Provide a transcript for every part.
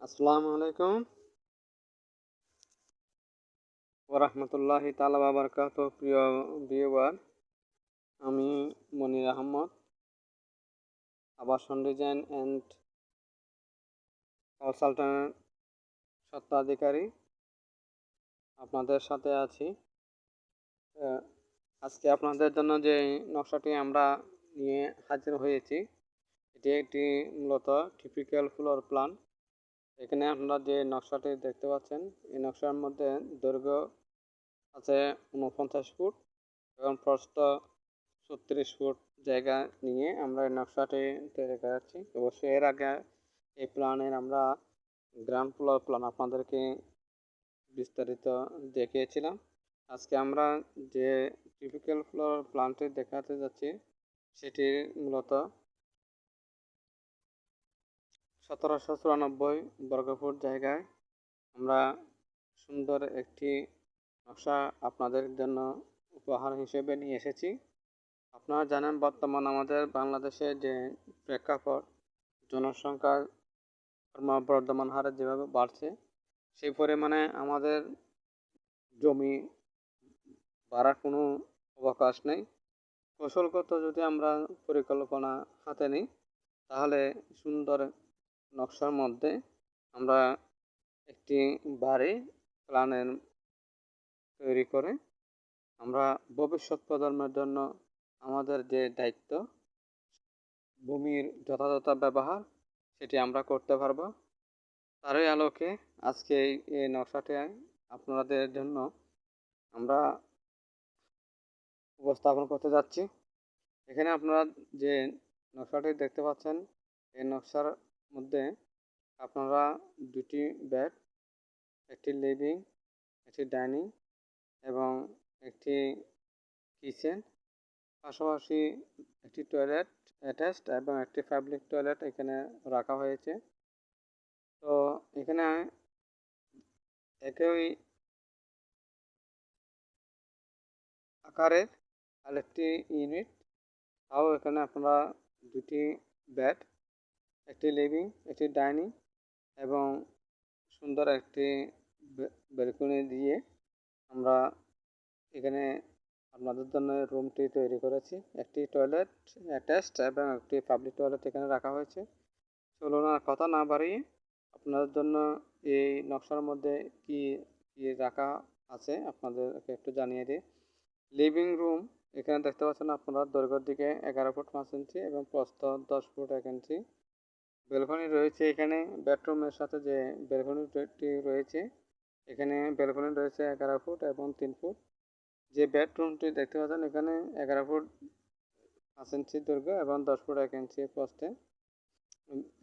আসসালামু আলাইকুম ওরহমতুল্লাহি তাআলা ওয়া বারাকাতুহু। প্রিয় ভিউয়ার, আমি মনির আহমদ, আবাসন ডিজাইন অ্যান্ড কনসালট্যান্ট স্বত্বাধিকারী আপনাদের সাথে আছি। আহ, আজকে আপনাদের জন্য যে নকশাটি আমরা নিয়ে হাজির হয়েছি, এটি একটি মূলত টিপিক্যাল ফ্লোর প্ল্যান। এখানে আপনারা যে নকশাটি দেখতে পাচ্ছেন, এই নকশার মধ্যে দৈর্ঘ্য আছে 49 ফুট এবং প্রস্থ 36 ফুট জায়গা নিয়ে আমরা এই নকশাটি তৈরি করেছি। অবশ্যই এর আগে এই প্ল্যানের আমরা গ্রাউন্ড ফ্লোর প্ল্যান আপনাদেরকে বিস্তারিত দেখিয়েছিলাম। আজকে আমরা যে টিপিক্যাল ফ্লোর প্ল্যানটি দেখাতে যাচ্ছি, সেটি মূলত 1794 বর্গফুট জায়গায় আমরা সুন্দর একটি নকশা আপনাদের জন্য উপহার হিসেবে নিয়ে এসেছি। আপনারা জানেন, বর্তমান আমাদের বাংলাদেশে যে প্রেক্ষাপট, জনসংখ্যার ক্রমবর্ধমান হারে যেভাবে বাড়ছে, সেই পরিমাণে আমাদের জমি বাড়ার কোনো অবকাশ নেই। কৌশলগত যদি আমরা পরিকল্পনা হাতে নিই, তাহলে সুন্দর নকশার মধ্যে আমরা একটি বাড়ি প্ল্যানের তৈরি করে আমরা ভবিষ্যৎ প্রজন্মের জন্য আমাদের যে দায়িত্ব, ভূমির যথাযথ ব্যবহার, সেটি আমরা করতে পারবো। তারই আলোকে আজকে এই নকশাটি আপনাদের জন্য আমরা উপস্থাপন করতে যাচ্ছি। এখানে আপনারা যে নকশাটি দেখতে পাচ্ছেন, এই নকশার মধ্যে আপনারা দুটি বেড, একটি লিভিং, একটি ডাইনিং এবং একটি কিচেন, পাশাপাশি একটি টয়লেট অ্যাটাচড এবং একটি পাবলিক টয়লেট এখানে রাখা হয়েছে। তো এখানে একই আকারের আরেকটি ইউনিট, তাও এখানে আপনারা দুটি বেড, একটি লিভিং, একটি ডাইনিং এবং সুন্দর একটি ব্যালকনি দিয়ে আমরা এখানে আপনাদের জন্য রুমটি তৈরি করেছি। একটি টয়লেট অ্যাটাচড এবং একটি পাবলিক টয়লেট এখানে রাখা হয়েছে। চলুন আর কথা না বাড়িয়ে আপনাদের জন্য এই নকশার মধ্যে কি কি রাখা আছে আপনাদেরকে একটু জানিয়ে দিই। লিভিং রুম, এখানে দেখতে পাচ্ছেন আপনারা দৈর্ঘ্যের দিকে 11 ফুট 5 ইঞ্চি এবং প্রস্থ 10 ফুট 1 ইঞ্চি। ব্যালকনি রয়েছে এখানে, বেডরুমের সাথে যে ব্যালকনিটি রয়েছে, এখানে ব্যালকনি রয়েছে 11 ফুট এবং 3 ফুট। যে বেডরুমটি দেখতে পাচ্ছেন, এখানে 11 ফুট 5 ইঞ্চি দৈর্ঘ্য এবং 10 ফুট 1 ইঞ্চি প্রস্থে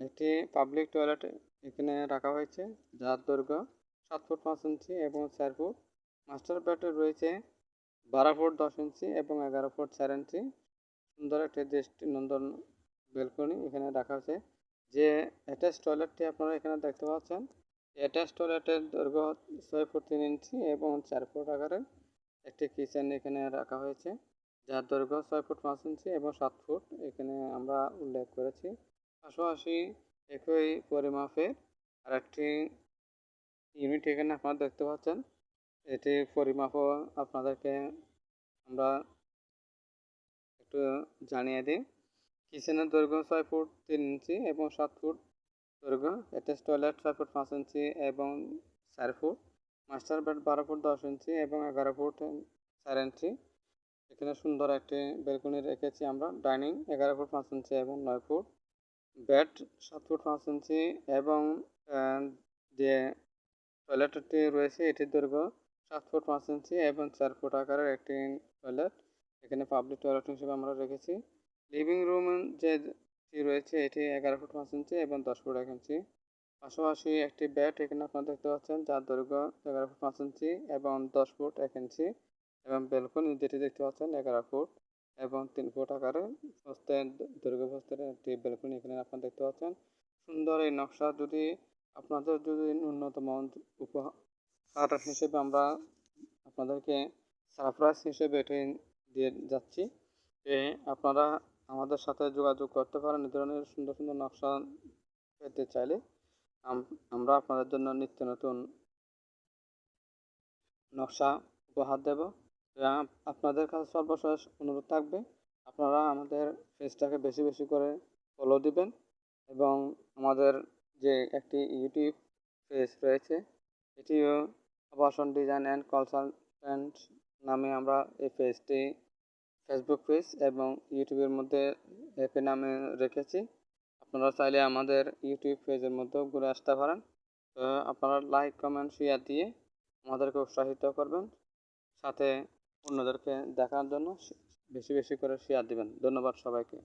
একটি পাবলিক টয়লেট এখানে রাখা হয়েছে, যার দৈর্ঘ্য 7 ফুট 5 ইঞ্চি এবং 4 ফুট। মাস্টার বেডে রয়েছে 12 ফুট 10 ইঞ্চি এবং 11 ফুট 4 ইঞ্চি। সুন্দর একটি দৃষ্টিনন্দন ব্যালকনি এখানে রাখা আছে। যে অ্যাটাচ টয়লেটটি আপনারা এখানে দেখতে পাচ্ছেন, অ্যাটাচ টয়লেটের দৈর্ঘ্য 6 ফুট 3 ইঞ্চি এবং 4 ফুট আকারের একটি কিচেন এখানে রাখা হয়েছে, যার দৈর্ঘ্য 6 ফুট 5 ইঞ্চি এবং 7 ফুট এখানে আমরা উল্লেখ করেছি। পাশাপাশি একই পরিমাপের আরেকটি ইউনিট এখানে আপনারা দেখতে পাচ্ছেন, এটির পরিমাপও আপনাদেরকে আমরা একটু জানিয়ে দিই। কিচেনের দৈর্ঘ্য 6 ফুট 3 ইঞ্চি এবং 7 ফুট দৈর্ঘ্য। অ্যাটাচ টয়লেট 6 ফুট 5 ইঞ্চি এবং 4 ফুট। মাস্টার বেড 12 ফুট 10 ইঞ্চি এবং 11 ফুট 4 ইঞ্চি। এখানে সুন্দর একটি ব্যালকনি রেখেছি আমরা। ডাইনিং 11 ফুট 5 ইঞ্চি এবং 9 ফুট। বেড 7 ফুট 5 ইঞ্চি এবং যে টয়লেটটি রয়েছে, এটির দৈর্ঘ্য 7 ফুট 5 ইঞ্চি এবং 4 ফুট আকারের একটি টয়লেট এখানে পাবলিক টয়লেট হিসেবে আমরা রেখেছি। লিভিং রুম যেটি রয়েছে, এটি 11 ফুট 5 ইঞ্চি এবং 10 ফুট 1 ইঞ্চি। পাশাপাশি একটি বেড এখানে আপনারা দেখতে পাচ্ছেন, যার দৈর্ঘ্য 11 ফুট 5 ইঞ্চি এবং 10 ফুট 1 ইঞ্চি এবং ব্যালকনি যেটি দেখতে পাচ্ছেন 11 ফুট এবং 3 ফুট আকারে প্রস্থের দৈর্ঘ্য প্রস্থের একটি ব্যালকনি এখানে আপনারা দেখতে পাচ্ছেন। সুন্দর এই নকশা যদি আপনাদের যদি ন্যূনতম উপহার হিসেবে আমরা আপনাদেরকে সারপ্রাইজ হিসেবে এটি দিয়ে যাচ্ছি। আপনারা আমাদের সাথে যোগাযোগ করতে পারেন। এই ধরনের সুন্দর সুন্দর নকশা পেতে চাইলে আমরা আপনাদের জন্য নিত্য নতুন নকশা উপহার দেব। আপনাদের কাছে সর্বশেষ অনুরোধ থাকবে, আপনারা আমাদের পেজটাকে বেশি বেশি করে ফলো দিবেন এবং আমাদের যে একটি ইউটিউব পেজ রয়েছে এটিও আবাসন ডিজাইন অ্যান্ড কনসালট্যান্ট নামে আমরা এই পেজটি ফেসবুক পেজ এবং ইউটিউবের মধ্যে একই নামে রেখেছি। আপনারা চাইলে আমাদের ইউটিউব পেজের মধ্যেও ঘুরে আসতে পারেন। তো আপনারা লাইক কমেন্ট শেয়ার দিয়ে আমাদেরকে উৎসাহিত করবেন, সাথে অন্যদেরকে দেখার জন্য বেশি বেশি করে শেয়ার দিবেন। ধন্যবাদ সবাইকে।